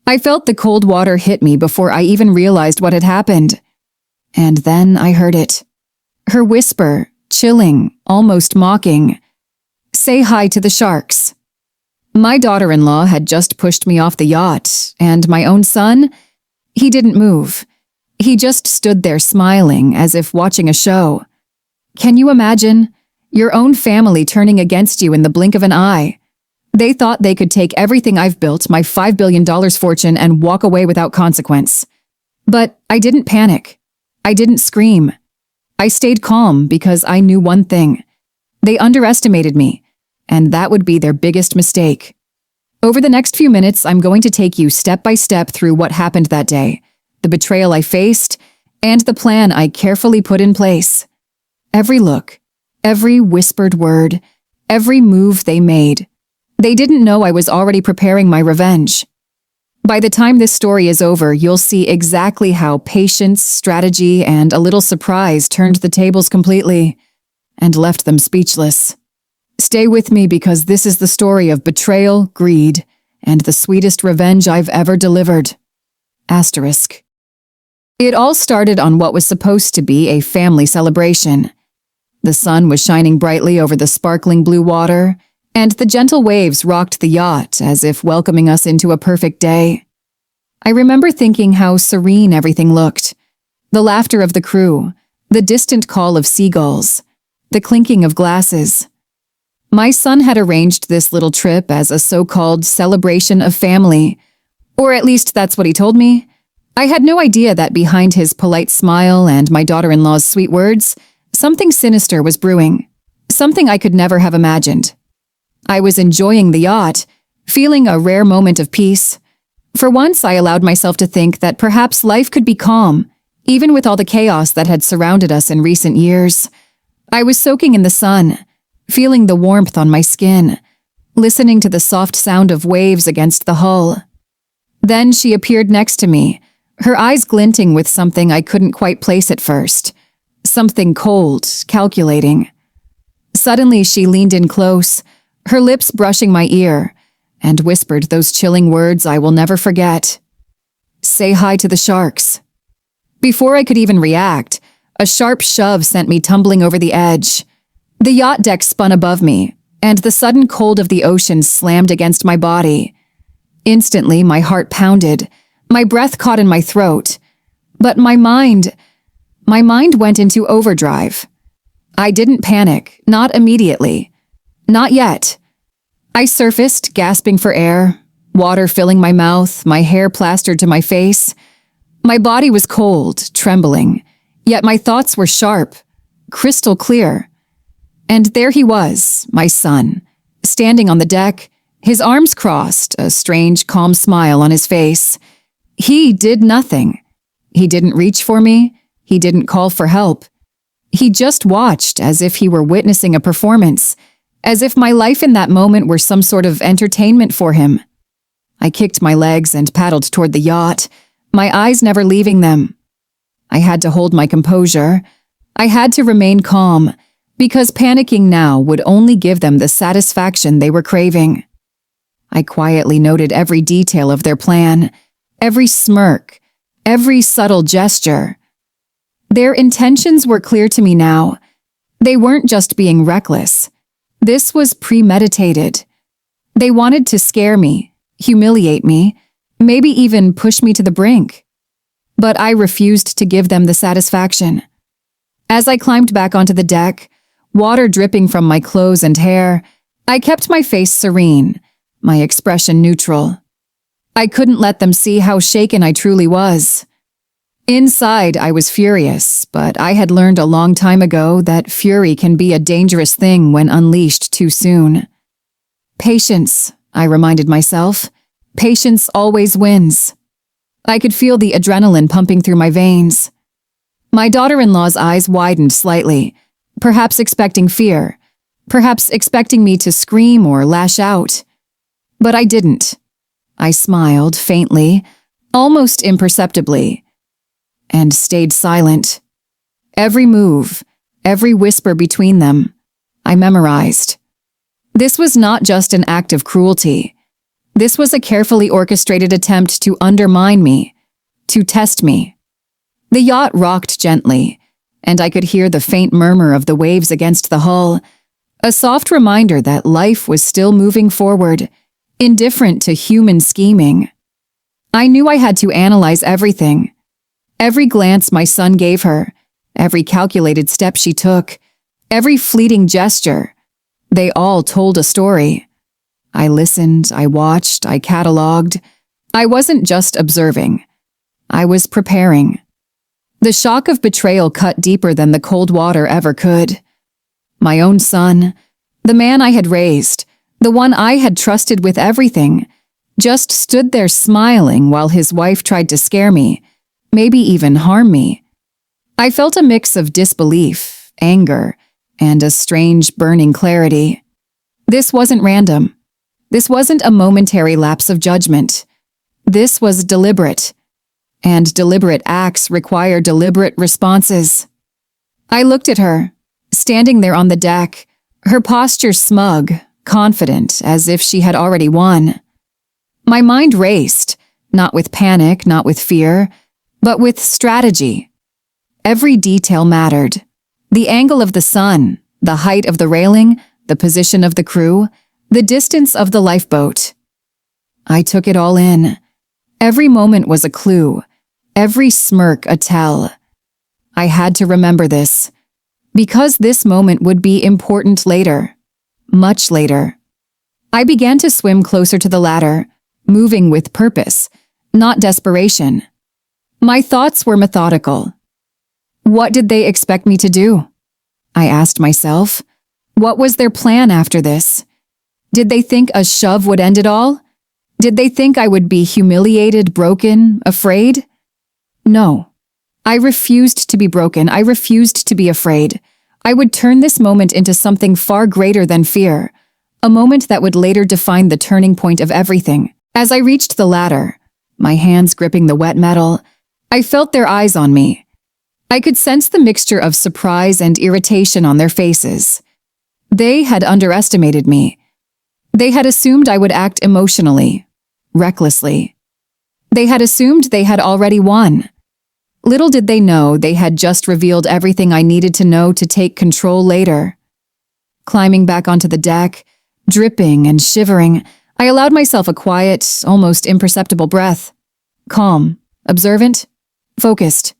I felt the cold water hit me before I even realized what had happened. And then I heard it. Her whisper, chilling, almost mocking. "Say hi to the sharks." My daughter-in-law had just pushed me off the yacht, and my own son, he didn't move. He just stood there smiling as if watching a show. Can you imagine? Your own family turning against you in the blink of an eye. They thought they could take everything I've built, my $5 billion fortune, and walk away without consequence. But I didn't panic. I didn't scream. I stayed calm because I knew one thing. They underestimated me, and that would be their biggest mistake. Over the next few minutes, I'm going to take you step by step through what happened that day, the betrayal I faced, and the plan I carefully put in place. Every look, every whispered word, every move they made. They didn't know I was already preparing my revenge. By the time this story is over, you'll see exactly how patience, strategy, and a little surprise turned the tables completely and left them speechless. Stay with me because this is the story of betrayal, greed, and the sweetest revenge I've ever delivered. Asterisk. It all started on what was supposed to be a family celebration. The sun was shining brightly over the sparkling blue water, and the gentle waves rocked the yacht as if welcoming us into a perfect day. I remember thinking how serene everything looked. The laughter of the crew, the distant call of seagulls, the clinking of glasses. My son had arranged this little trip as a so-called celebration of family, or at least that's what he told me. I had no idea that behind his polite smile and my daughter-in-law's sweet words, something sinister was brewing, something I could never have imagined. I was enjoying the yacht, feeling a rare moment of peace. For once, I allowed myself to think that perhaps life could be calm, even with all the chaos that had surrounded us in recent years. I was soaking in the sun, feeling the warmth on my skin, listening to the soft sound of waves against the hull. Then she appeared next to me, her eyes glinting with something I couldn't quite place at first. Something cold, calculating. Suddenly, she leaned in close, her lips brushing my ear, and whispered those chilling words I will never forget. "Say hi to the sharks." Before I could even react, a sharp shove sent me tumbling over the edge. The yacht deck spun above me, and the sudden cold of the ocean slammed against my body. Instantly, my heart pounded, my breath caught in my throat. But my mind went into overdrive. I didn't panic, not immediately. Not yet. I surfaced, gasping for air, water filling my mouth, my hair plastered to my face. My body was cold, trembling, yet my thoughts were sharp, crystal clear. And there he was, my son, standing on the deck, his arms crossed, a strange, calm smile on his face. He did nothing. He didn't reach for me. He didn't call for help. He just watched as if he were witnessing a performance, as if my life in that moment were some sort of entertainment for him. I kicked my legs and paddled toward the yacht, my eyes never leaving them. I had to hold my composure. I had to remain calm, because panicking now would only give them the satisfaction they were craving. I quietly noted every detail of their plan, every smirk, every subtle gesture. Their intentions were clear to me now. They weren't just being reckless. This was premeditated. They wanted to scare me, humiliate me, maybe even push me to the brink. But I refused to give them the satisfaction. As I climbed back onto the deck, water dripping from my clothes and hair, I kept my face serene, my expression neutral. I couldn't let them see how shaken I truly was. Inside, I was furious, but I had learned a long time ago that fury can be a dangerous thing when unleashed too soon. Patience, I reminded myself. Patience always wins. I could feel the adrenaline pumping through my veins. My daughter-in-law's eyes widened slightly, perhaps expecting fear, perhaps expecting me to scream or lash out. But I didn't. I smiled faintly, almost imperceptibly, and stayed silent. Every move, every whisper between them, I memorized. This was not just an act of cruelty. This was a carefully orchestrated attempt to undermine me, to test me. The yacht rocked gently, and I could hear the faint murmur of the waves against the hull, a soft reminder that life was still moving forward, indifferent to human scheming. I knew I had to analyze everything. Every glance my son gave her, every calculated step she took, every fleeting gesture, they all told a story. I listened, I watched, I catalogued. I wasn't just observing. I was preparing. The shock of betrayal cut deeper than the cold water ever could. My own son, the man I had raised, the one I had trusted with everything, just stood there smiling while his wife tried to scare me, maybe even harm me. I felt a mix of disbelief, anger, and a strange burning clarity. This wasn't random. This wasn't a momentary lapse of judgment. This was deliberate. And deliberate acts require deliberate responses. I looked at her, standing there on the deck, her posture smug, confident, as if she had already won. My mind raced, not with panic, not with fear, but with strategy. Every detail mattered. The angle of the sun, the height of the railing, the position of the crew, the distance of the lifeboat. I took it all in. Every moment was a clue, every smirk a tell. I had to remember this, because this moment would be important later, much later. I began to swim closer to the ladder, moving with purpose, not desperation. My thoughts were methodical. What did they expect me to do? I asked myself. What was their plan after this? Did they think a shove would end it all? Did they think I would be humiliated, broken, afraid? No. I refused to be broken. I refused to be afraid. I would turn this moment into something far greater than fear, a moment that would later define the turning point of everything. As I reached the ladder, my hands gripping the wet metal, I felt their eyes on me. I could sense the mixture of surprise and irritation on their faces. They had underestimated me. They had assumed I would act emotionally, recklessly. They had assumed they had already won. Little did they know they had just revealed everything I needed to know to take control later. Climbing back onto the deck, dripping and shivering, I allowed myself a quiet, almost imperceptible breath. Calm, observant, focused.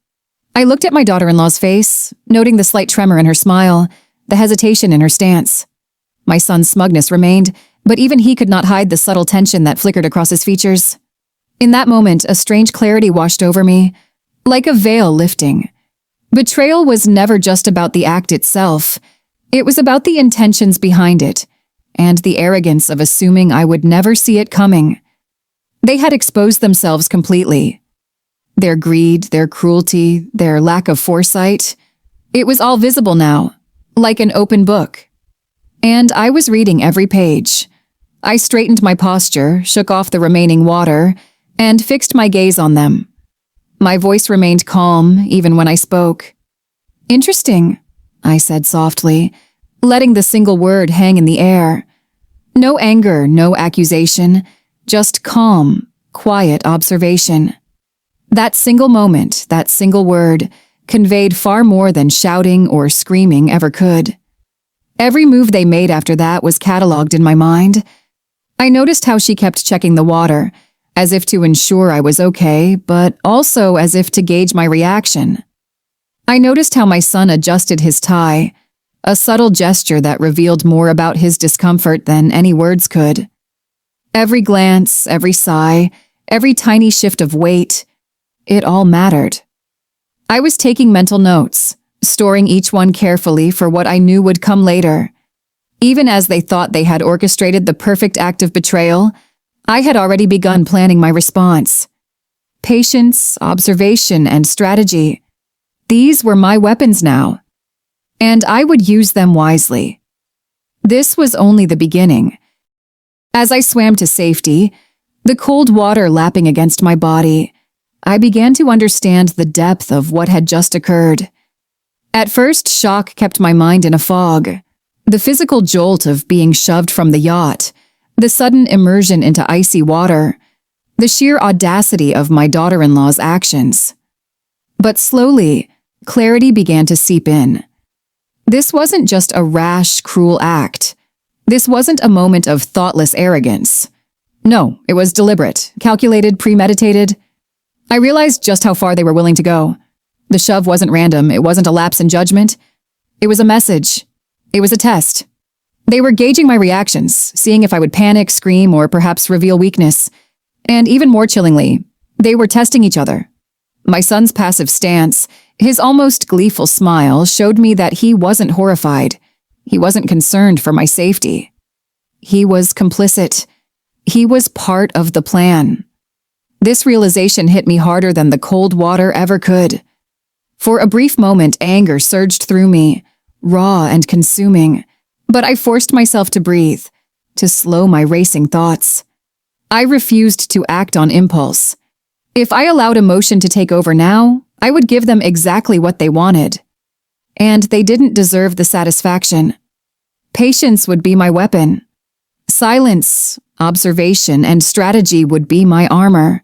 I looked at my daughter-in-law's face, noting the slight tremor in her smile, the hesitation in her stance. My son's smugness remained, but even he could not hide the subtle tension that flickered across his features. In that moment, a strange clarity washed over me, like a veil lifting. Betrayal was never just about the act itself. It was about the intentions behind it, and the arrogance of assuming I would never see it coming. They had exposed themselves completely. Their greed, their cruelty, their lack of foresight. It was all visible now, like an open book. And I was reading every page. I straightened my posture, shook off the remaining water, and fixed my gaze on them. My voice remained calm, even when I spoke. Interesting, I said softly, letting the single word hang in the air. No anger, no accusation, just calm, quiet observation. That single moment, that single word, conveyed far more than shouting or screaming ever could. Every move they made after that was catalogued in my mind. I noticed how she kept checking the water, as if to ensure I was okay, but also as if to gauge my reaction. I noticed how my son adjusted his tie, a subtle gesture that revealed more about his discomfort than any words could. Every glance, every sigh, every tiny shift of weight, it all mattered. I was taking mental notes, storing each one carefully for what I knew would come later. Even as they thought they had orchestrated the perfect act of betrayal, I had already begun planning my response. Patience, observation, and strategy. These were my weapons now, and I would use them wisely. This was only the beginning. As I swam to safety, the cold water lapping against my body, I began to understand the depth of what had just occurred. At first, shock kept my mind in a fog. The physical jolt of being shoved from the yacht, The sudden immersion into icy water, the sheer audacity of my daughter-in-law's actions. But slowly, clarity began to seep in. This wasn't just a rash, cruel act. This wasn't a moment of thoughtless arrogance. No, it was deliberate, calculated, premeditated. I realized just how far they were willing to go. The shove wasn't random. It wasn't a lapse in judgment. It was a message. It was a test. They were gauging my reactions, seeing if I would panic, scream, or perhaps reveal weakness. And even more chillingly, they were testing each other. My son's passive stance, his almost gleeful smile, showed me that he wasn't horrified. He wasn't concerned for my safety. He was complicit. He was part of the plan. This realization hit me harder than the cold water ever could. For a brief moment, anger surged through me, raw and consuming, but I forced myself to breathe, to slow my racing thoughts. I refused to act on impulse. If I allowed emotion to take over now, I would give them exactly what they wanted. And they didn't deserve the satisfaction. Patience would be my weapon. Silence, observation, and strategy would be my armor.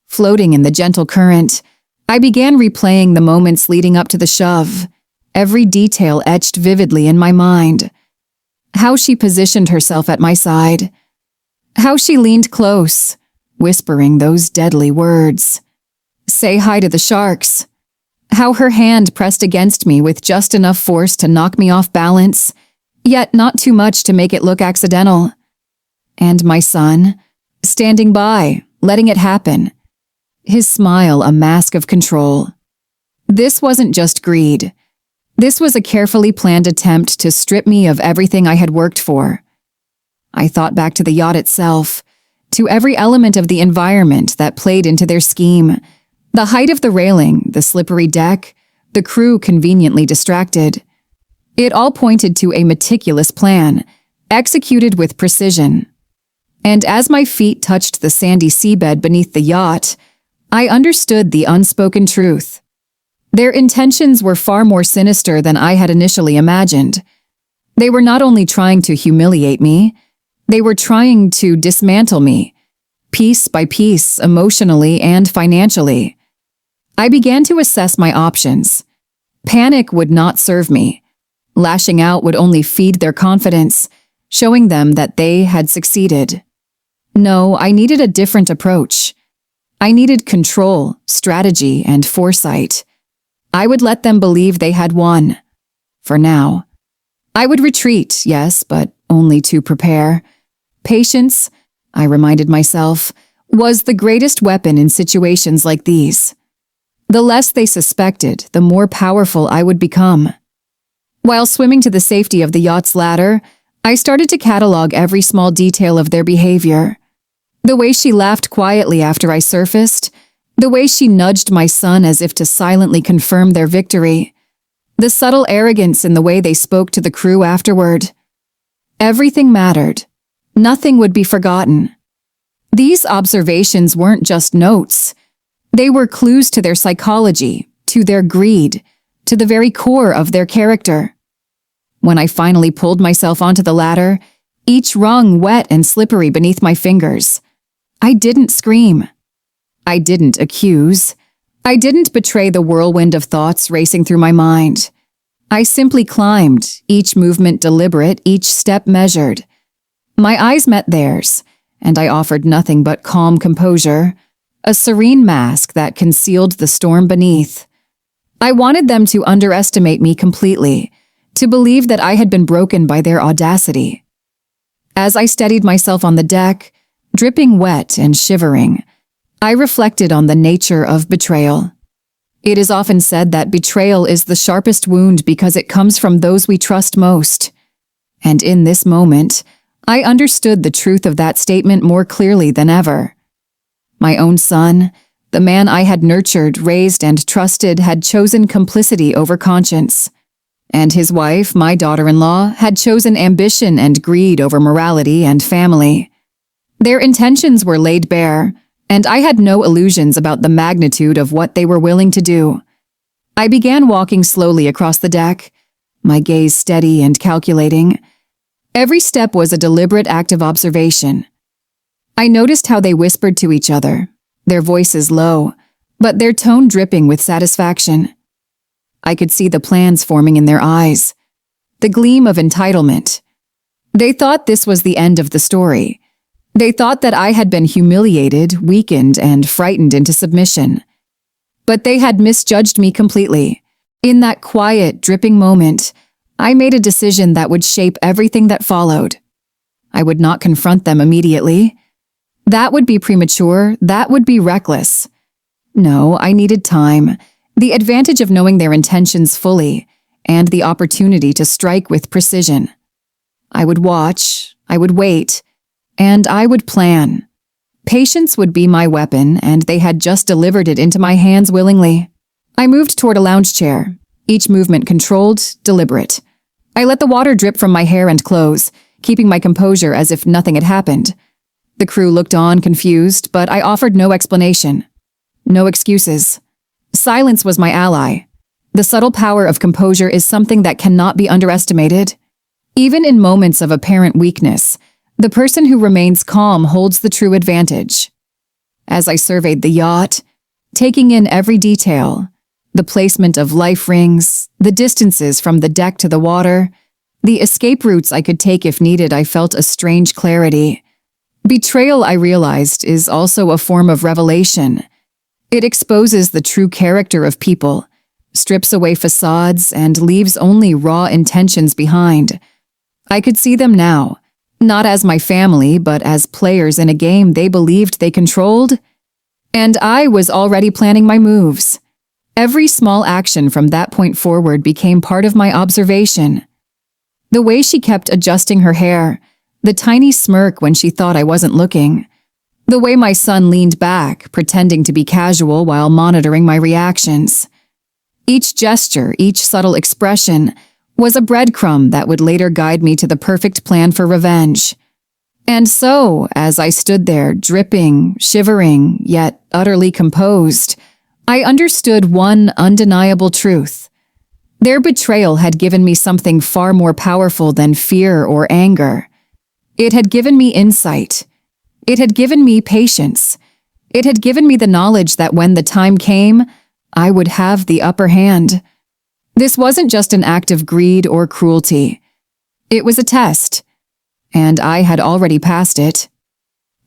Floating in the gentle current, I began replaying the moments leading up to the shove, every detail etched vividly in my mind. How she positioned herself at my side. How she leaned close, whispering those deadly words. Say hi to the sharks. How her hand pressed against me with just enough force to knock me off balance, yet not too much to make it look accidental. And my son, standing by, letting it happen. His smile a mask of control. This wasn't just greed. This was a carefully planned attempt to strip me of everything I had worked for. I thought back to the yacht itself, to every element of the environment that played into their scheme. The height of the railing, the slippery deck, the crew conveniently distracted. It all pointed to a meticulous plan, executed with precision. And as my feet touched the sandy seabed beneath the yacht, I understood the unspoken truth. Their intentions were far more sinister than I had initially imagined. They were not only trying to humiliate me, they were trying to dismantle me, piece by piece, emotionally and financially. I began to assess my options. Panic would not serve me. Lashing out would only feed their confidence, showing them that they had succeeded. No, I needed a different approach. I needed control, strategy, and foresight. I would let them believe they had won. For now. I would retreat, yes, but only to prepare. Patience, I reminded myself, was the greatest weapon in situations like these. The less they suspected, the more powerful I would become. While swimming to the safety of the yacht's ladder, I started to catalog every small detail of their behavior. The way she laughed quietly after I surfaced, the way she nudged my son as if to silently confirm their victory, the subtle arrogance in the way they spoke to the crew afterward. Everything mattered. Nothing would be forgotten. These observations weren't just notes. They were clues to their psychology, to their greed, to the very core of their character. When I finally pulled myself onto the ladder, each rung wet and slippery beneath my fingers, I didn't scream. I didn't accuse. I didn't betray the whirlwind of thoughts racing through my mind. I simply climbed, each movement deliberate, each step measured. My eyes met theirs, and I offered nothing but calm composure, a serene mask that concealed the storm beneath. I wanted them to underestimate me completely, to believe that I had been broken by their audacity. As I steadied myself on the deck, dripping wet and shivering, I reflected on the nature of betrayal. It is often said that betrayal is the sharpest wound because it comes from those we trust most. And in this moment, I understood the truth of that statement more clearly than ever. My own son, the man I had nurtured, raised, and trusted, had chosen complicity over conscience. And his wife, my daughter-in-law, had chosen ambition and greed over morality and family. Their intentions were laid bare, and I had no illusions about the magnitude of what they were willing to do. I began walking slowly across the deck, my gaze steady and calculating. Every step was a deliberate act of observation. I noticed how they whispered to each other, their voices low, but their tone dripping with satisfaction. I could see the plans forming in their eyes, the gleam of entitlement. They thought this was the end of the story. They thought that I had been humiliated, weakened, and frightened into submission. But they had misjudged me completely. In that quiet, dripping moment, I made a decision that would shape everything that followed. I would not confront them immediately. That would be premature, that would be reckless. No, I needed time, the advantage of knowing their intentions fully, and the opportunity to strike with precision. I would watch, I would wait, and I would plan. Patience would be my weapon, and they had just delivered it into my hands willingly. I moved toward a lounge chair, each movement controlled, deliberate. I let the water drip from my hair and clothes, keeping my composure as if nothing had happened. The crew looked on, confused, but I offered no explanation. No excuses. Silence was my ally. The subtle power of composure is something that cannot be underestimated. Even in moments of apparent weakness, the person who remains calm holds the true advantage. As I surveyed the yacht, taking in every detail, the placement of life rings, the distances from the deck to the water, the escape routes I could take if needed, I felt a strange clarity. Betrayal, I realized, is also a form of revelation. It exposes the true character of people, strips away facades, and leaves only raw intentions behind. I could see them now, not as my family, but as players in a game they believed they controlled. And I was already planning my moves. Every small action from that point forward became part of my observation. The way she kept adjusting her hair, the tiny smirk when she thought I wasn't looking, the way my son leaned back, pretending to be casual while monitoring my reactions. Each gesture, each subtle expression, was a breadcrumb that would later guide me to the perfect plan for revenge. And so, as I stood there, dripping, shivering, yet utterly composed, I understood one undeniable truth. Their betrayal had given me something far more powerful than fear or anger. It had given me insight. It had given me patience. It had given me the knowledge that when the time came, I would have the upper hand. This wasn't just an act of greed or cruelty. It was a test, and I had already passed it.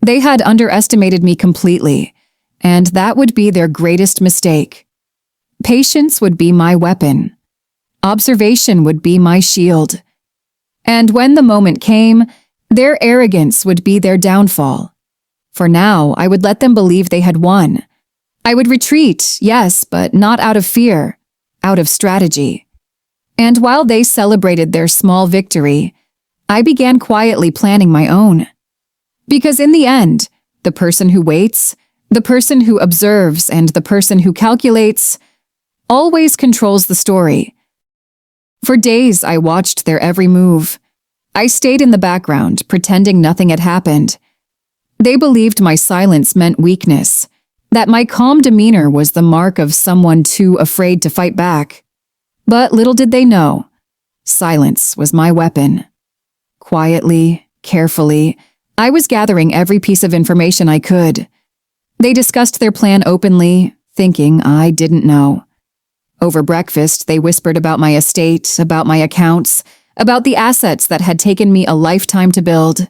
They had underestimated me completely, and that would be their greatest mistake. Patience would be my weapon. Observation would be my shield. And when the moment came, their arrogance would be their downfall. For now, I would let them believe they had won. I would retreat, yes, but not out of fear, out of strategy. And while they celebrated their small victory, I began quietly planning my own. Because in the end, the person who waits, the person who observes, and the person who calculates always controls the story. For days, I watched their every move. I stayed in the background, pretending nothing had happened. They believed my silence meant weakness, that my calm demeanor was the mark of someone too afraid to fight back. But little did they know, silence was my weapon. Quietly, carefully, I was gathering every piece of information I could. They discussed their plan openly, thinking I didn't know. Over breakfast, they whispered about my estate, about my accounts, about the assets that had taken me a lifetime to build.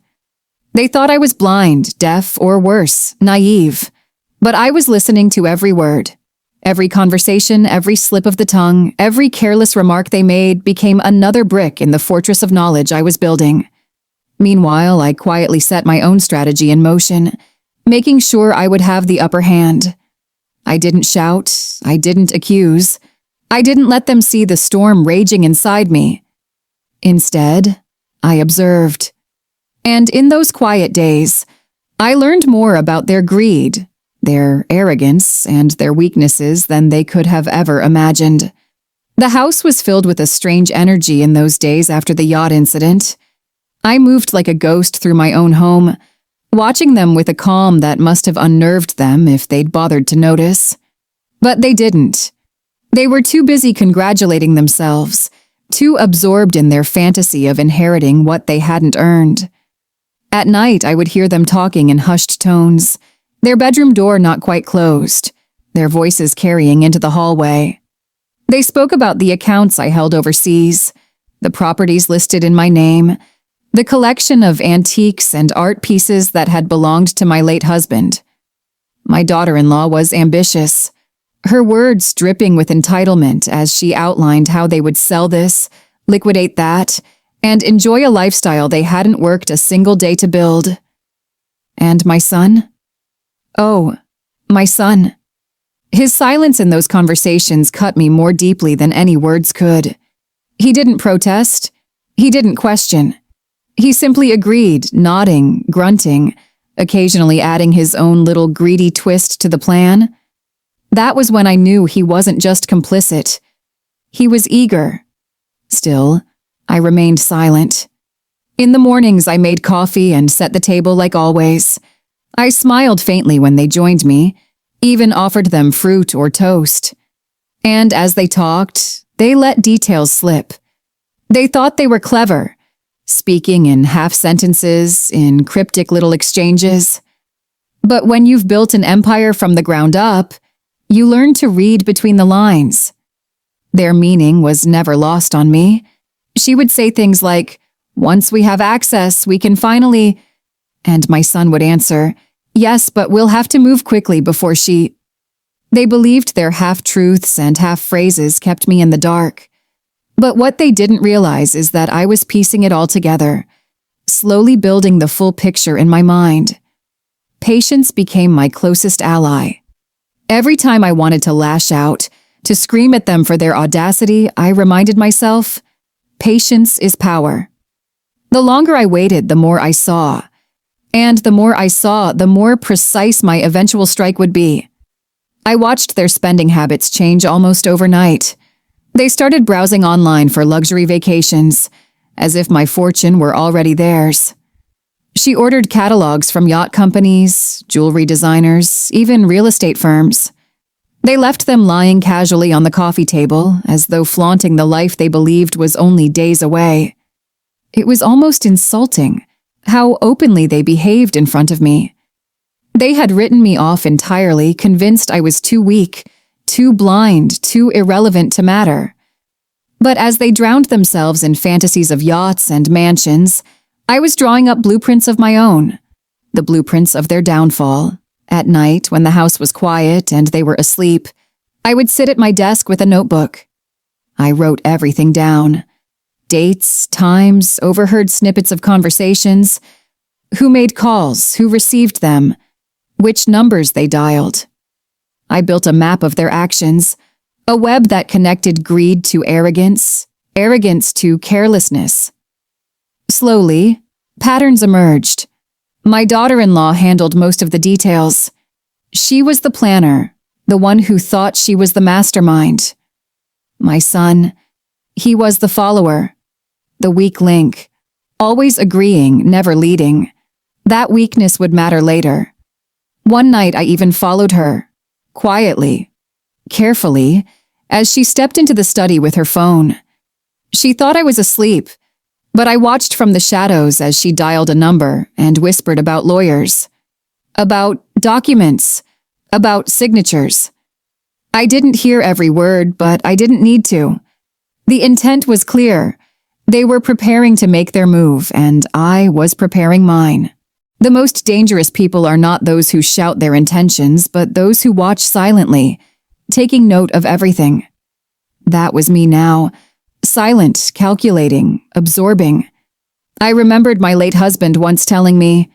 They thought I was blind, deaf, or worse, naive. But I was listening to every word. Every conversation, every slip of the tongue, every careless remark they made became another brick in the fortress of knowledge I was building. Meanwhile, I quietly set my own strategy in motion, making sure I would have the upper hand. I didn't shout, I didn't accuse, I didn't let them see the storm raging inside me. Instead, I observed. And in those quiet days, I learned more about their greed, their arrogance, and their weaknesses than they could have ever imagined. The house was filled with a strange energy in those days after the yacht incident. I moved like a ghost through my own home, watching them with a calm that must have unnerved them if they'd bothered to notice. But they didn't. They were too busy congratulating themselves, too absorbed in their fantasy of inheriting what they hadn't earned. At night, I would hear them talking in hushed tones, their bedroom door not quite closed, their voices carrying into the hallway. They spoke about the accounts I held overseas, the properties listed in my name, the collection of antiques and art pieces that had belonged to my late husband. My daughter-in-law was ambitious, her words dripping with entitlement as she outlined how they would sell this, liquidate that, and enjoy a lifestyle they hadn't worked a single day to build. And my son? Oh, my son. His silence in those conversations cut me more deeply than any words could. He didn't protest. He didn't question. He simply agreed, nodding, grunting, occasionally adding his own little greedy twist to the plan. That was when I knew he wasn't just complicit. He was eager. Still, I remained silent. In the mornings, I made coffee and set the table like always. I smiled faintly when they joined me, even offered them fruit or toast. And as they talked, they let details slip. They thought they were clever, speaking in half sentences, in cryptic little exchanges. But when you've built an empire from the ground up, you learn to read between the lines. Their meaning was never lost on me. She would say things like, "Once we have access, we can finally..." And my son would answer, "Yes, but we'll have to move quickly before she..." They believed their half-truths and half-phrases kept me in the dark. But what they didn't realize is that I was piecing it all together, slowly building the full picture in my mind. Patience became my closest ally. Every time I wanted to lash out, to scream at them for their audacity, I reminded myself, patience is power. The longer I waited, the more I saw. And the more I saw, the more precise my eventual strike would be. I watched their spending habits change almost overnight. They started browsing online for luxury vacations, as if my fortune were already theirs. She ordered catalogs from yacht companies, jewelry designers, even real estate firms. They left them lying casually on the coffee table, as though flaunting the life they believed was only days away. It was almost insulting how openly they behaved in front of me. They had written me off entirely, convinced I was too weak, too blind, too irrelevant to matter. But as they drowned themselves in fantasies of yachts and mansions, I was drawing up blueprints of my own, the blueprints of their downfall. At night, when the house was quiet and they were asleep, I would sit at my desk with a notebook. I wrote everything down. Dates, times, overheard snippets of conversations, who made calls, who received them, which numbers they dialed. I built a map of their actions, a web that connected greed to arrogance, arrogance to carelessness. Slowly, patterns emerged. My daughter-in-law handled most of the details. She was the planner, the one who thought she was the mastermind. My son, he was the follower, the weak link, always agreeing, never leading. That weakness would matter later. One night I even followed her, quietly, carefully, as she stepped into the study with her phone. She thought I was asleep, but I watched from the shadows as she dialed a number and whispered about lawyers, about documents, about signatures. I didn't hear every word, but I didn't need to. The intent was clear. They were preparing to make their move, and I was preparing mine. The most dangerous people are not those who shout their intentions, but those who watch silently, taking note of everything. That was me now. Silent, calculating, absorbing. I remembered my late husband once telling me,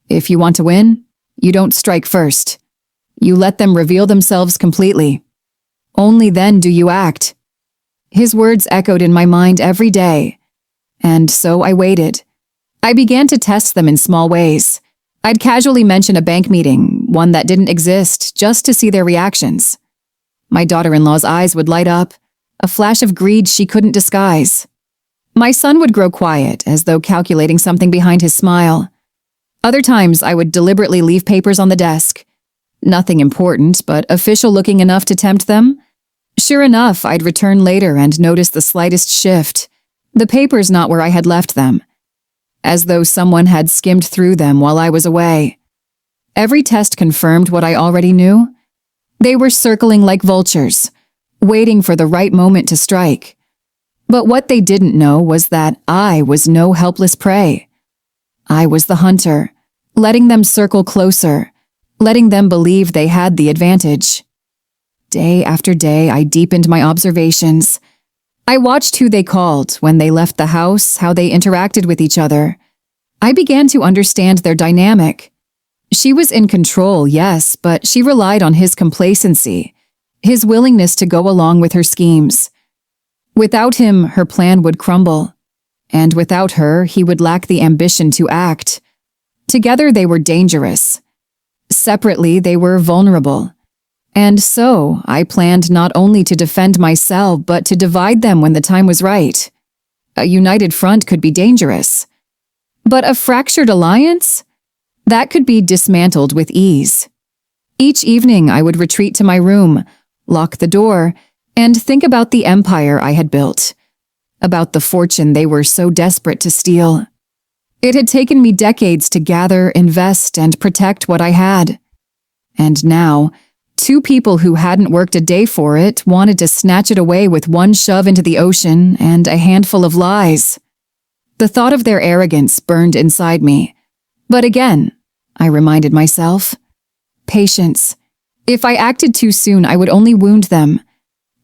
"If you want to win, you don't strike first. You let them reveal themselves completely. Only then do you act." His words echoed in my mind every day. And so I waited. I began to test them in small ways. I'd casually mention a bank meeting, one that didn't exist, just to see their reactions. My daughter-in-law's eyes would light up, a flash of greed she couldn't disguise. My son would grow quiet, as though calculating something behind his smile. Other times, I would deliberately leave papers on the desk. Nothing important, but official-looking enough to tempt them. Sure enough, I'd return later and notice the slightest shift. The papers not where I had left them, as though someone had skimmed through them while I was away. Every test confirmed what I already knew. They were circling like vultures, waiting for the right moment to strike. But what they didn't know was that I was no helpless prey. I was the hunter, letting them circle closer, letting them believe they had the advantage. Day after day, I deepened my observations. I watched who they called when they left the house, how they interacted with each other. I began to understand their dynamic. She was in control, yes, but she relied on his complacency, his willingness to go along with her schemes. Without him, her plan would crumble. And without her, he would lack the ambition to act. Together, they were dangerous. Separately, they were vulnerable. And so, I planned not only to defend myself, but to divide them when the time was right. A united front could be dangerous. But a fractured alliance? That could be dismantled with ease. Each evening, I would retreat to my room, lock the door, and think about the empire I had built, about the fortune they were so desperate to steal. It had taken me decades to gather, invest, and protect what I had. And now, two people who hadn't worked a day for it wanted to snatch it away with one shove into the ocean and a handful of lies. The thought of their arrogance burned inside me. But again, I reminded myself, patience. If I acted too soon, I would only wound them.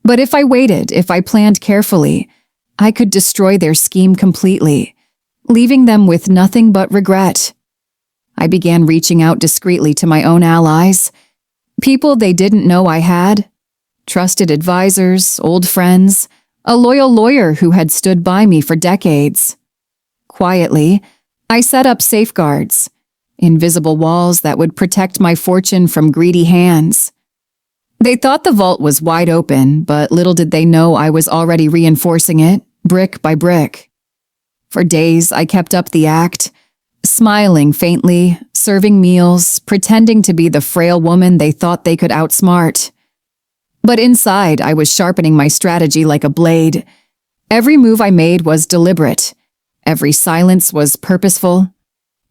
But if I waited, if I planned carefully, I could destroy their scheme completely, leaving them with nothing but regret. I began reaching out discreetly to my own allies, people they didn't know I had, trusted advisors, old friends, a loyal lawyer who had stood by me for decades. Quietly, I set up safeguards, invisible walls that would protect my fortune from greedy hands. They thought the vault was wide open, but little did they know I was already reinforcing it, brick by brick. For days, I kept up the act, smiling faintly, serving meals, pretending to be the frail woman they thought they could outsmart. But inside, I was sharpening my strategy like a blade. Every move I made was deliberate. Every silence was purposeful.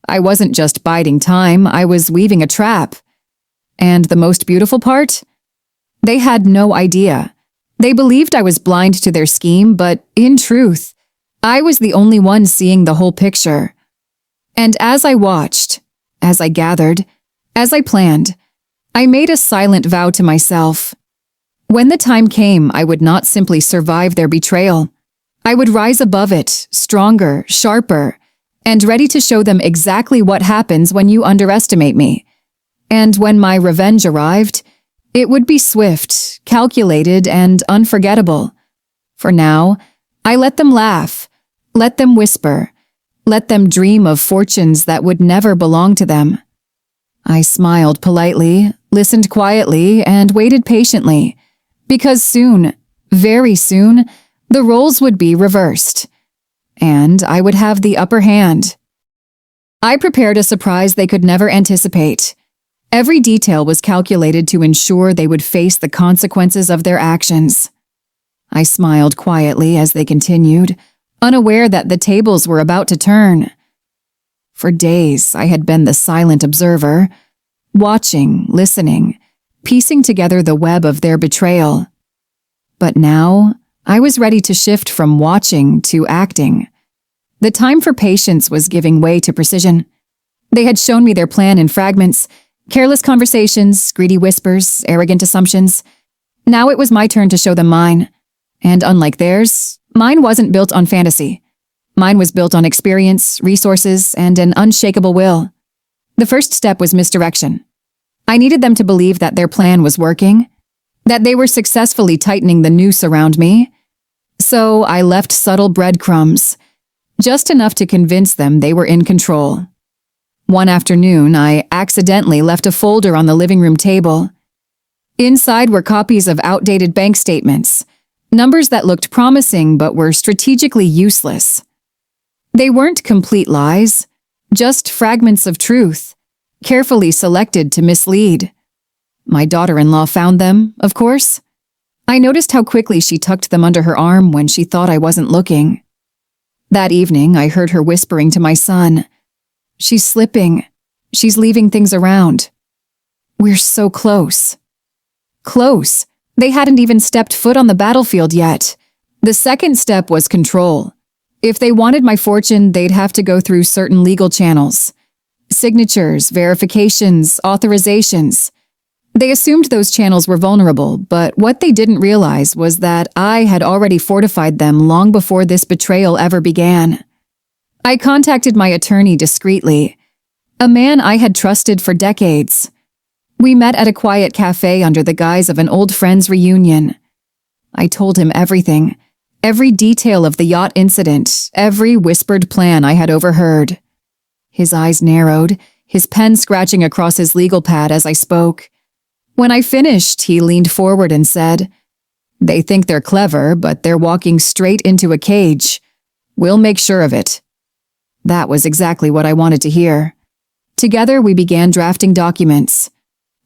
I wasn't just biding time, I was weaving a trap. And the most beautiful part? They had no idea. They believed I was blind to their scheme, but in truth, I was the only one seeing the whole picture. And as I watched, as I gathered, as I planned, I made a silent vow to myself. When the time came, I would not simply survive their betrayal. I would rise above it, stronger, sharper, and ready to show them exactly what happens when you underestimate me. And when my revenge arrived, it would be swift, calculated, and unforgettable. For now, I let them laugh, let them whisper, let them dream of fortunes that would never belong to them. I smiled politely, listened quietly, and waited patiently, because soon, very soon, the roles would be reversed, and I would have the upper hand. I prepared a surprise they could never anticipate. Every detail was calculated to ensure they would face the consequences of their actions. I smiled quietly as they continued, unaware that the tables were about to turn. For days, I had been the silent observer, watching, listening, piecing together the web of their betrayal. But now, I was ready to shift from watching to acting. The time for patience was giving way to precision. They had shown me their plan in fragments, careless conversations, greedy whispers, arrogant assumptions. Now it was my turn to show them mine. And unlike theirs, mine wasn't built on fantasy. Mine was built on experience, resources, and an unshakable will. The first step was misdirection. I needed them to believe that their plan was working, that they were successfully tightening the noose around me. So I left subtle breadcrumbs, just enough to convince them they were in control. One afternoon, I accidentally left a folder on the living room table. Inside were copies of outdated bank statements, numbers that looked promising but were strategically useless. They weren't complete lies, just fragments of truth, carefully selected to mislead. My daughter-in-law found them, of course. I noticed how quickly she tucked them under her arm when she thought I wasn't looking. That evening, I heard her whispering to my son, "She's slipping. She's leaving things around. We're so close." Close. They hadn't even stepped foot on the battlefield yet. The second step was control. If they wanted my fortune, they'd have to go through certain legal channels. Signatures, verifications, authorizations. They assumed those channels were vulnerable, but what they didn't realize was that I had already fortified them long before this betrayal ever began. I contacted my attorney discreetly, a man I had trusted for decades. We met at a quiet cafe under the guise of an old friend's reunion. I told him everything, every detail of the yacht incident, every whispered plan I had overheard. His eyes narrowed, his pen scratching across his legal pad as I spoke. When I finished, he leaned forward and said, "They think they're clever, but they're walking straight into a cage. We'll make sure of it." That was exactly what I wanted to hear. Together, we began drafting documents.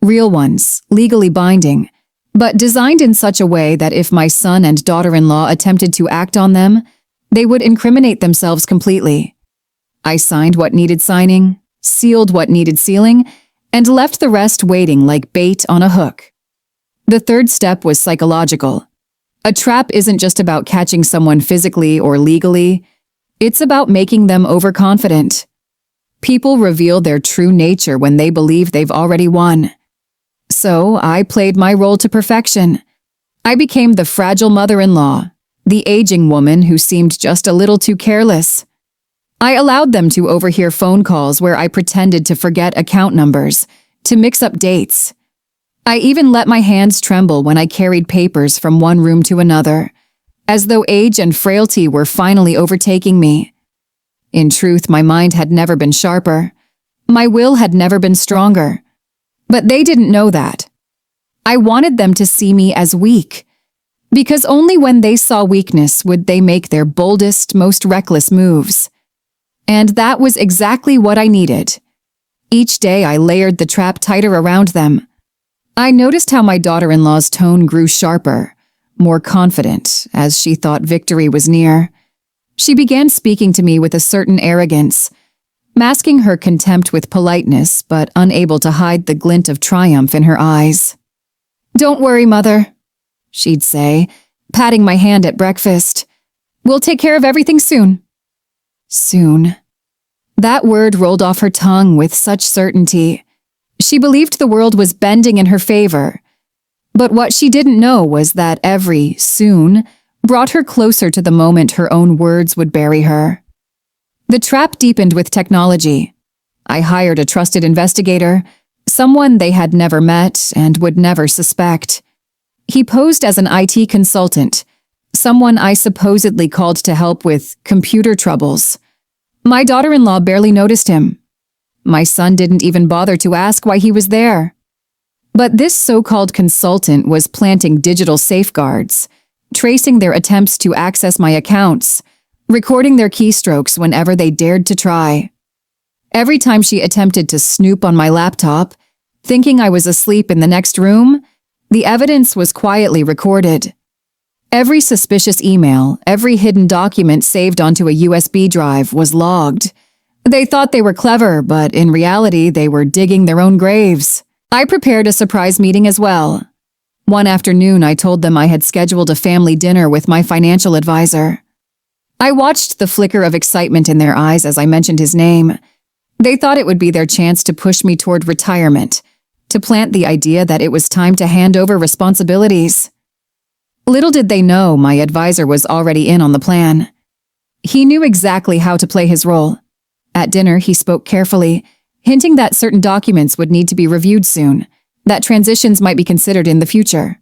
Real ones, legally binding, but designed in such a way that if my son and daughter-in-law attempted to act on them, they would incriminate themselves completely. I signed what needed signing, sealed what needed sealing, and left the rest waiting like bait on a hook. The third step was psychological. A trap isn't just about catching someone physically or legally. It's about making them overconfident. People reveal their true nature when they believe they've already won. So I played my role to perfection. I became the fragile mother-in-law, the aging woman who seemed just a little too careless. I allowed them to overhear phone calls where I pretended to forget account numbers, to mix up dates. I even let my hands tremble when I carried papers from one room to another, as though age and frailty were finally overtaking me. In truth, my mind had never been sharper. My will had never been stronger. But they didn't know that. I wanted them to see me as weak, because only when they saw weakness would they make their boldest, most reckless moves. And that was exactly what I needed. Each day I layered the trap tighter around them. I noticed how my daughter-in-law's tone grew sharper, more confident, as she thought victory was near. She began speaking to me with a certain arrogance, masking her contempt with politeness, but unable to hide the glint of triumph in her eyes. "Don't worry, Mother," she'd say, patting my hand at breakfast. "We'll take care of everything soon." Soon. That word rolled off her tongue with such certainty. She believed the world was bending in her favor. But what she didn't know was that every soon brought her closer to the moment her own words would bury her. The trap deepened with technology. I hired a trusted investigator, someone they had never met and would never suspect. He posed as an IT consultant, someone I supposedly called to help with computer troubles. My daughter-in-law barely noticed him. My son didn't even bother to ask why he was there. But this so-called consultant was planting digital safeguards, tracing their attempts to access my accounts, recording their keystrokes whenever they dared to try. Every time she attempted to snoop on my laptop, thinking I was asleep in the next room, the evidence was quietly recorded. Every suspicious email, every hidden document saved onto a USB drive was logged. They thought they were clever, but in reality, they were digging their own graves. I prepared a surprise meeting as well. One afternoon, I told them I had scheduled a family dinner with my financial advisor. I watched the flicker of excitement in their eyes as I mentioned his name. They thought it would be their chance to push me toward retirement, to plant the idea that it was time to hand over responsibilities. Little did they know my advisor was already in on the plan. He knew exactly how to play his role. At dinner, he spoke carefully, hinting that certain documents would need to be reviewed soon, that transitions might be considered in the future.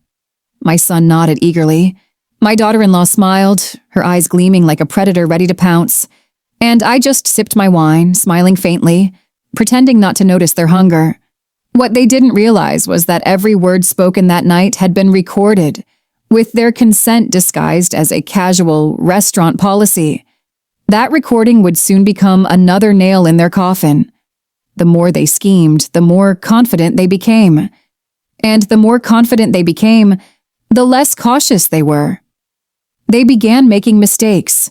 My son nodded eagerly. My daughter-in-law smiled, her eyes gleaming like a predator ready to pounce, and I just sipped my wine, smiling faintly, pretending not to notice their hunger. What they didn't realize was that every word spoken that night had been recorded, with their consent disguised as a casual restaurant policy. That recording would soon become another nail in their coffin. The more they schemed, the more confident they became. And the more confident they became, the less cautious they were. They began making mistakes,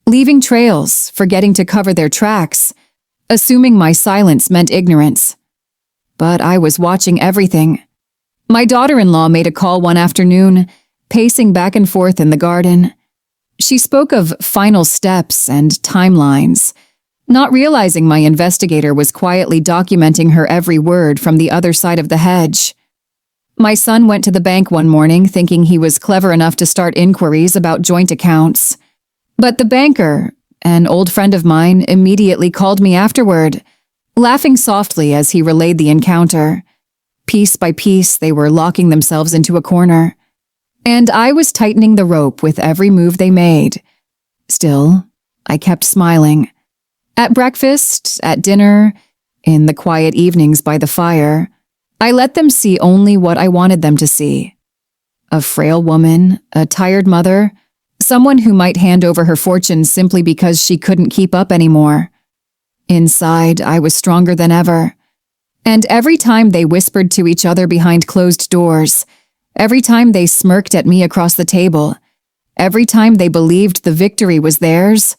leaving trails, forgetting to cover their tracks, assuming my silence meant ignorance. But I was watching everything. My daughter-in-law made a call one afternoon, pacing back and forth in the garden. She spoke of final steps and timelines, not realizing my investigator was quietly documenting her every word from the other side of the hedge. My son went to the bank one morning thinking he was clever enough to start inquiries about joint accounts. But the banker, an old friend of mine, immediately called me afterward, laughing softly as he relayed the encounter. Piece by piece, they were locking themselves into a corner. And I was tightening the rope with every move they made. Still, I kept smiling. At breakfast, at dinner, in the quiet evenings by the fire, I let them see only what I wanted them to see. A frail woman, a tired mother, someone who might hand over her fortune simply because she couldn't keep up anymore. Inside, I was stronger than ever. And every time they whispered to each other behind closed doors, every time they smirked at me across the table, every time they believed the victory was theirs,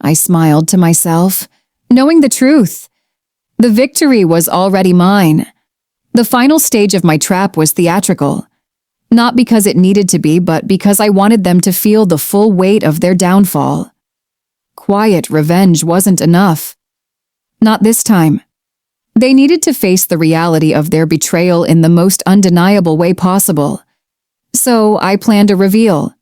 I smiled to myself, knowing the truth. The victory was already mine. The final stage of my trap was theatrical, not because it needed to be, but because I wanted them to feel the full weight of their downfall. Quiet revenge wasn't enough. Not this time. They needed to face the reality of their betrayal in the most undeniable way possible. So I planned a reveal,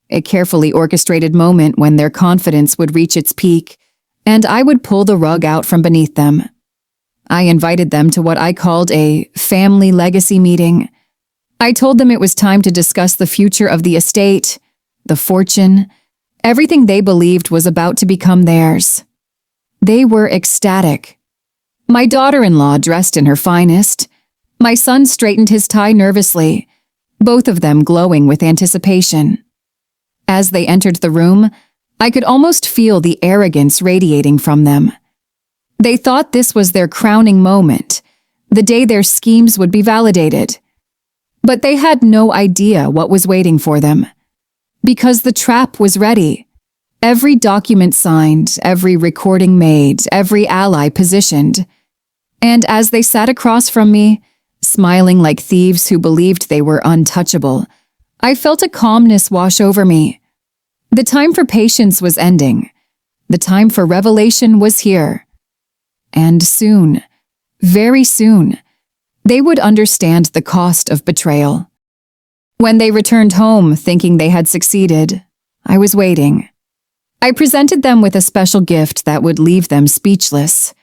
a carefully orchestrated moment when their confidence would reach its peak, and I would pull the rug out from beneath them. I invited them to what I called a family legacy meeting. I told them it was time to discuss the future of the estate, the fortune, everything they believed was about to become theirs. They were ecstatic. My daughter-in-law dressed in her finest. My son straightened his tie nervously, both of them glowing with anticipation. As they entered the room, I could almost feel the arrogance radiating from them. They thought this was their crowning moment, the day their schemes would be validated. But they had no idea what was waiting for them. Because the trap was ready. Every document signed, every recording made, every ally positioned. And as they sat across from me, smiling like thieves who believed they were untouchable, I felt a calmness wash over me. The time for patience was ending. The time for revelation was here. And soon, very soon, they would understand the cost of betrayal. When they returned home thinking they had succeeded, I was waiting. I presented them with a special gift that would leave them speechless.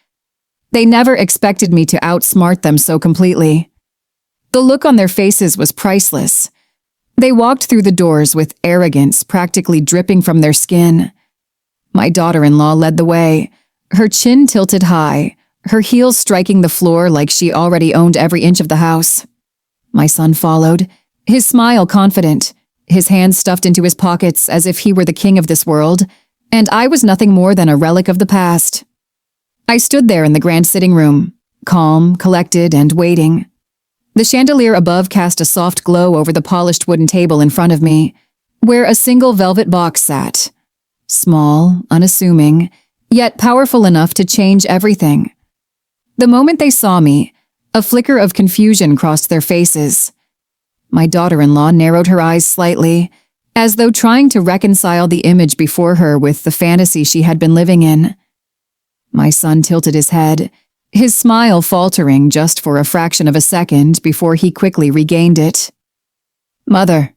They never expected me to outsmart them so completely. The look on their faces was priceless. They walked through the doors with arrogance practically dripping from their skin. My daughter-in-law led the way, her chin tilted high, her heels striking the floor like she already owned every inch of the house. My son followed, his smile confident, his hands stuffed into his pockets as if he were the king of this world, and I was nothing more than a relic of the past. I stood there in the grand sitting room, calm, collected, and waiting. The chandelier above cast a soft glow over the polished wooden table in front of me, where a single velvet box sat. Small, unassuming, yet powerful enough to change everything. The moment they saw me, a flicker of confusion crossed their faces. My daughter-in-law narrowed her eyes slightly, as though trying to reconcile the image before her with the fantasy she had been living in. My son tilted his head, his smile faltering just for a fraction of a second before he quickly regained it. "Mother,"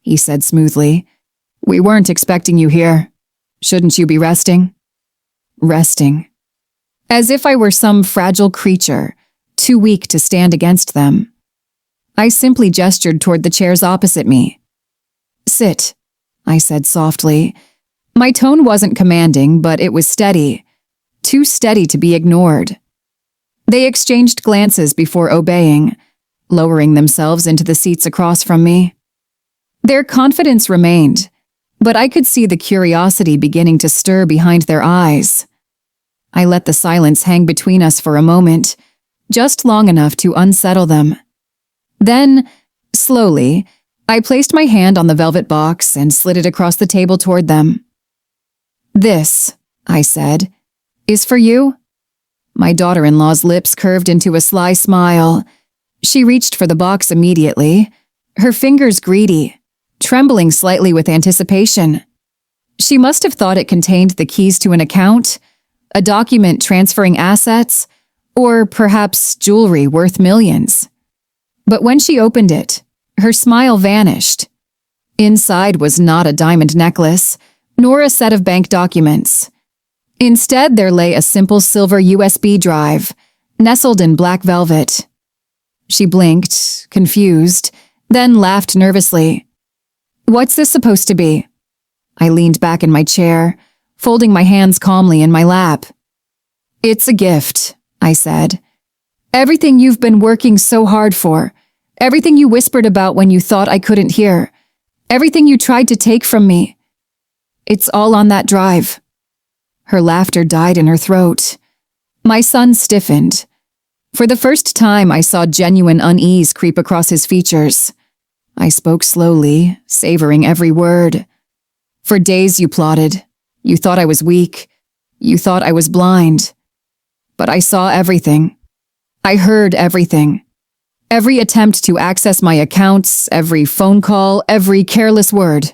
he said smoothly, "we weren't expecting you here. Shouldn't you be resting?" Resting. As if I were some fragile creature, too weak to stand against them. I simply gestured toward the chairs opposite me. "Sit," I said softly. My tone wasn't commanding, but it was steady. Too steady to be ignored. They exchanged glances before obeying, lowering themselves into the seats across from me. Their confidence remained, but I could see the curiosity beginning to stir behind their eyes. I let the silence hang between us for a moment, just long enough to unsettle them. Then, slowly, I placed my hand on the velvet box and slid it across the table toward them. "This," I said, "is for you?" My daughter-in-law's lips curved into a sly smile. She reached for the box immediately, her fingers greedy, trembling slightly with anticipation. She must have thought it contained the keys to an account, a document transferring assets, or perhaps jewelry worth millions. But when she opened it, her smile vanished. Inside was not a diamond necklace, nor a set of bank documents. Instead, there lay a simple silver USB drive, nestled in black velvet. She blinked, confused, then laughed nervously. "What's this supposed to be?" I leaned back in my chair, folding my hands calmly in my lap. "It's a gift," I said. "Everything you've been working so hard for, everything you whispered about when you thought I couldn't hear, everything you tried to take from me. It's all on that drive." Her laughter died in her throat. My son stiffened. For the first time, I saw genuine unease creep across his features. I spoke slowly, savoring every word. "For days you plotted. You thought I was weak. You thought I was blind. But I saw everything. I heard everything. Every attempt to access my accounts, every phone call, every careless word.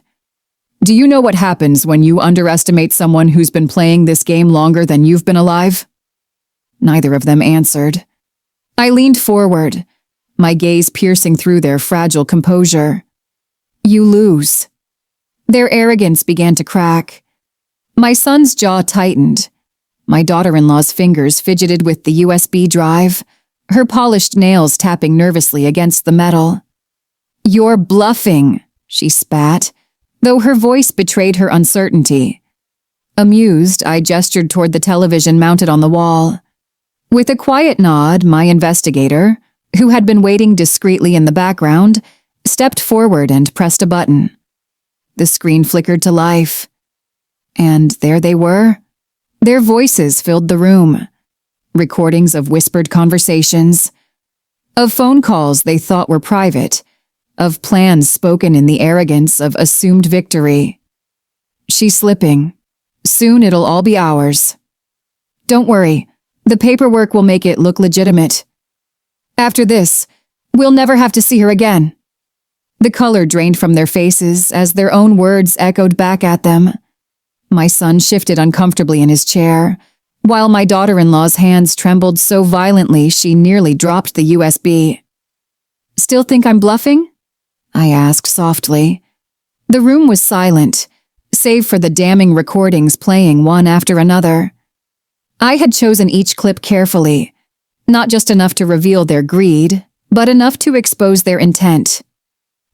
Do you know what happens when you underestimate someone who's been playing this game longer than you've been alive?" Neither of them answered. I leaned forward, my gaze piercing through their fragile composure. "You lose." Their arrogance began to crack. My son's jaw tightened. My daughter-in-law's fingers fidgeted with the USB drive, her polished nails tapping nervously against the metal. "You're bluffing," she spat, though her voice betrayed her uncertainty. Amused, I gestured toward the television mounted on the wall. With a quiet nod, my investigator, who had been waiting discreetly in the background, stepped forward and pressed a button. The screen flickered to life. And there they were. Their voices filled the room. Recordings of whispered conversations, of phone calls they thought were private, of plans spoken in the arrogance of assumed victory. "She's slipping. Soon it'll all be ours. Don't worry, the paperwork will make it look legitimate. After this, we'll never have to see her again." The color drained from their faces as their own words echoed back at them. My son shifted uncomfortably in his chair, while my daughter-in-law's hands trembled so violently she nearly dropped the USB. "Still think I'm bluffing?" I asked softly. The room was silent, save for the damning recordings playing one after another. I had chosen each clip carefully, not just enough to reveal their greed, but enough to expose their intent.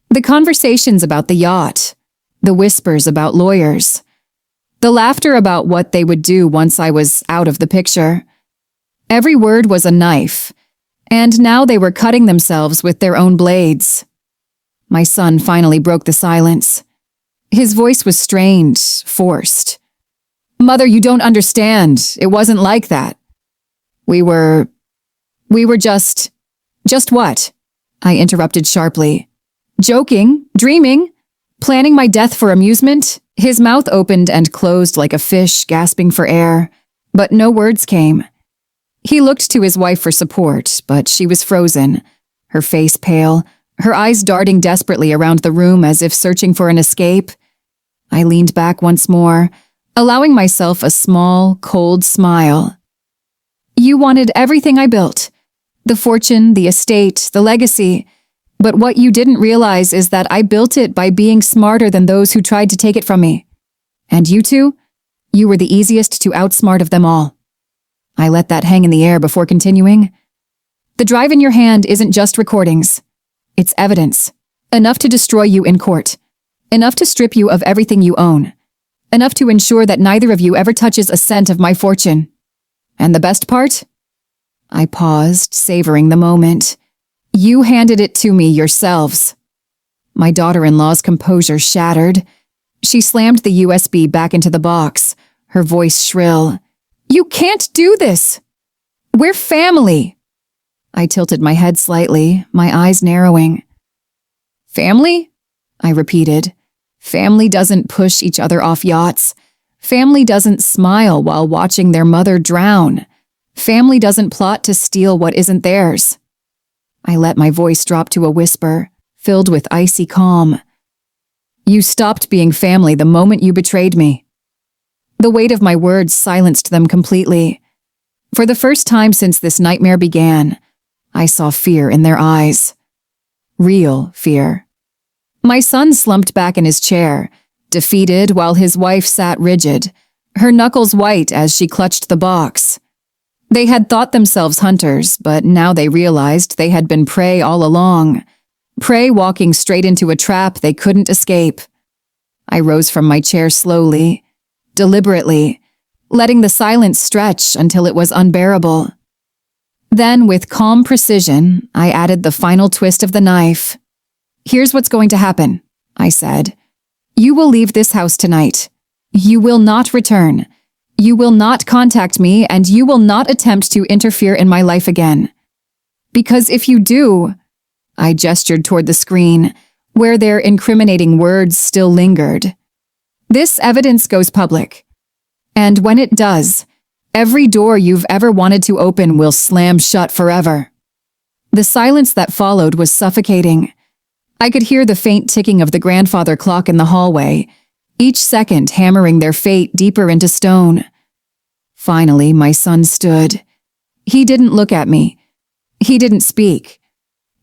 The conversations about the yacht, the whispers about lawyers, the laughter about what they would do once I was out of the picture. Every word was a knife, and now they were cutting themselves with their own blades. My son finally broke the silence. His voice was strained, forced. "Mother, you don't understand. It wasn't like that. We were just..." "Just what?" I interrupted sharply. "Joking, dreaming, planning my death for amusement." His mouth opened and closed like a fish gasping for air, but no words came. He looked to his wife for support, but she was frozen, her face pale, her eyes darting desperately around the room as if searching for an escape. I leaned back once more, allowing myself a small, cold smile. "You wanted everything I built. The fortune, the estate, the legacy. But what you didn't realize is that I built it by being smarter than those who tried to take it from me. And you two? You were the easiest to outsmart of them all." I let that hang in the air before continuing. "The drive in your hand isn't just recordings. It's evidence. Enough to destroy you in court. Enough to strip you of everything you own. Enough to ensure that neither of you ever touches a cent of my fortune. And the best part?" I paused, savoring the moment. "You handed it to me yourselves." My daughter-in-law's composure shattered. She slammed the USB back into the box, her voice shrill. "You can't do this! We're family!" I tilted my head slightly, my eyes narrowing. "Family? I repeated. Family doesn't push each other off yachts. Family doesn't smile while watching their mother drown. Family doesn't plot to steal what isn't theirs. I let my voice drop to a whisper, filled with icy calm. You stopped being family the moment you betrayed me. The weight of my words silenced them completely. For the first time since this nightmare began, I saw fear in their eyes. Real fear. My son slumped back in his chair, defeated while his wife sat rigid, her knuckles white as she clutched the box. They had thought themselves hunters, but now they realized they had been prey all along. Prey walking straight into a trap they couldn't escape. I rose from my chair slowly, deliberately, letting the silence stretch until it was unbearable. Then, with calm precision, I added the final twist of the knife. Here's what's going to happen, I said. You will leave this house tonight. You will not return. You will not contact me, and you will not attempt to interfere in my life again. Because if you do, I gestured toward the screen, where their incriminating words still lingered. This evidence goes public. And when it does, every door you've ever wanted to open will slam shut forever. The silence that followed was suffocating. I could hear the faint ticking of the grandfather clock in the hallway, each second hammering their fate deeper into stone. Finally, my son stood. He didn't look at me. He didn't speak.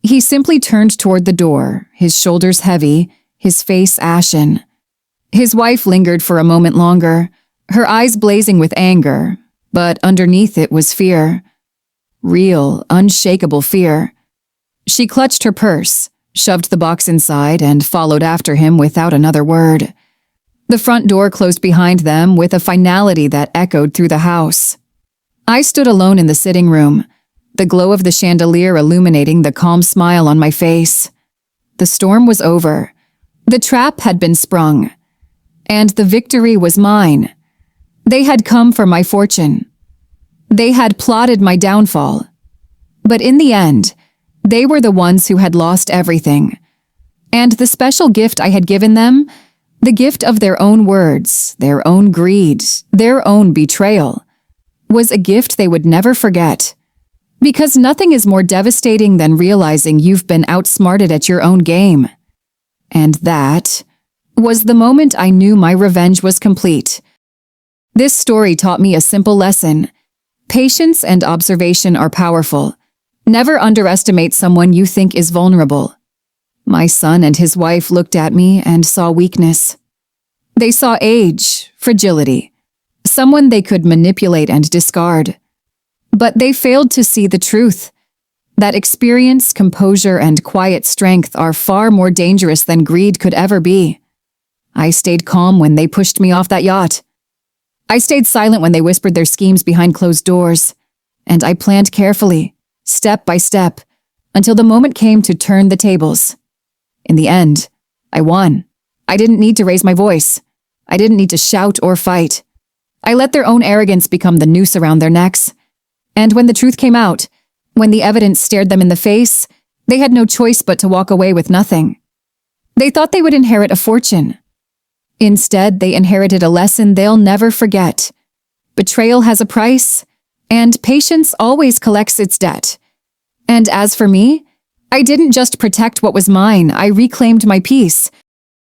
He simply turned toward the door, his shoulders heavy, his face ashen. His wife lingered for a moment longer, her eyes blazing with anger, but underneath it was fear. Real, unshakable fear. She clutched her purse, shoved the box inside, and followed after him without another word. The front door closed behind them with a finality that echoed through the house. I stood alone in the sitting room, the glow of the chandelier illuminating the calm smile on my face. The storm was over. The trap had been sprung. And the victory was mine. They had come for my fortune. They had plotted my downfall. But in the end, they were the ones who had lost everything. And the special gift I had given them, the gift of their own words, their own greed, their own betrayal, was a gift they would never forget. Because nothing is more devastating than realizing you've been outsmarted at your own game. And that was the moment I knew my revenge was complete. This story taught me a simple lesson. Patience and observation are powerful. Never underestimate someone you think is vulnerable. My son and his wife looked at me and saw weakness. They saw age, fragility, someone they could manipulate and discard. But they failed to see the truth, that experience, composure, and quiet strength are far more dangerous than greed could ever be. I stayed calm when they pushed me off that yacht. I stayed silent when they whispered their schemes behind closed doors. And I planned carefully, step by step, until the moment came to turn the tables. In the end, I won. I didn't need to raise my voice. I didn't need to shout or fight. I let their own arrogance become the noose around their necks. And when the truth came out, when the evidence stared them in the face, they had no choice but to walk away with nothing. They thought they would inherit a fortune. Instead, they inherited a lesson they'll never forget. Betrayal has a price, and patience always collects its debt. And as for me, I didn't just protect what was mine, I reclaimed my peace,